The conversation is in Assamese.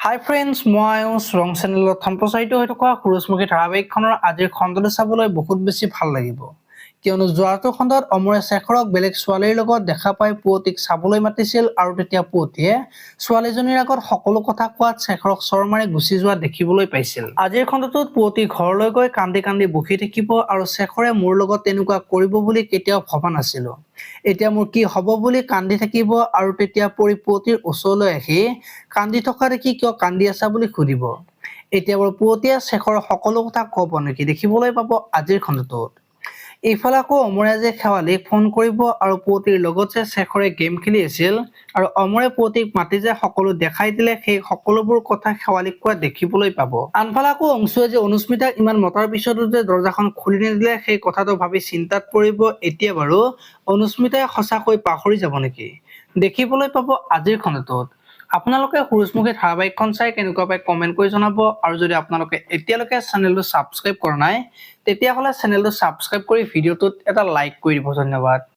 হাই ফ্ৰেণ্ডছ, মই ৰং চেনেলত সম্প্ৰচাৰিত হৈ থকা সুৰুজমুখী ধাৰাবাহিকখনৰ আজিৰ খণ্ডটো চাবলৈ বহুত বেছি ভাল লাগিব, কিয়নো যোৱাটো খণ্ডত অমৰে শেখৰক বেলেগ ছোৱালীৰ লগত দেখা পাই পুৱতিক চাবলৈ মাতিছিল আৰু তেতিয়া পুৱতিয়ে ছোৱালীজনীৰ আগত সকলো কথা কোৱাত শেখৰক চৰ মাৰি গুচি যোৱা দেখিবলৈ পাইছিল। আজিৰ খণ্ডটোত পুৱতি ঘৰলৈ গৈ কান্দি কান্দি বহি থাকিব আৰু শেখৰে মোৰ লগত তেনেকুৱা কৰিব বুলি কেতিয়াও ভবা নাছিলো, এতিয়া মোৰ কি হ'ব বুলি কান্দি থাকিব আৰু তেতিয়া পৰি পুৱতিৰ ওচৰলৈ আহি কান্দি থকা দেখি কিয় কান্দি আছা বুলি সুধিব। এতিয়া বাৰু পুৱতিয়ে শেখৰৰ সকলো কথা ক'ব নেকি, দেখিবলৈ পাব আজিৰ খণ্ডটোত। এইফালে আকৌ অমৰে আজি শেৱালিক ফোন কৰিব আৰু পুৱতিৰ লগত যে শেখৰে গেম খেলি আছিল আৰু অমৰে পুৱতিক মাতি যে সকলো দেখাই দিলে সেই সকলোবোৰ কথা শেৱালিক কোৱা দেখিবলৈ পাব। আনফালে আকৌ অংশুৱে যে অনুস্মিতাক ইমান মতাৰ পিছতো যে দৰজাখন খুলি নিদিলে সেই কথাটো ভাবি চিন্তাত পৰিব। এতিয়া বাৰু অনুস্মিতাই সঁচাকৈ পাহৰি যাব নেকি, দেখিবলৈ পাব আজিৰ খণ্ডটোত। আপোনালোকে সুৰুজমুখী ধাৰাবাহিকখন চাই কেনেকুৱা পায় কমেণ্ট কৰি জনাব, আৰু যদি আপোনালোকে এতিয়ালৈকে চেনেলটো ছাবস্ক্ৰাইব কৰা নাই তেতিয়াহ'লে চেনেলটো ছাবস্ক্ৰাইব কৰি ভিডিঅ'টোত এটা লাইক কৰি দিব। ধন্যবাদ।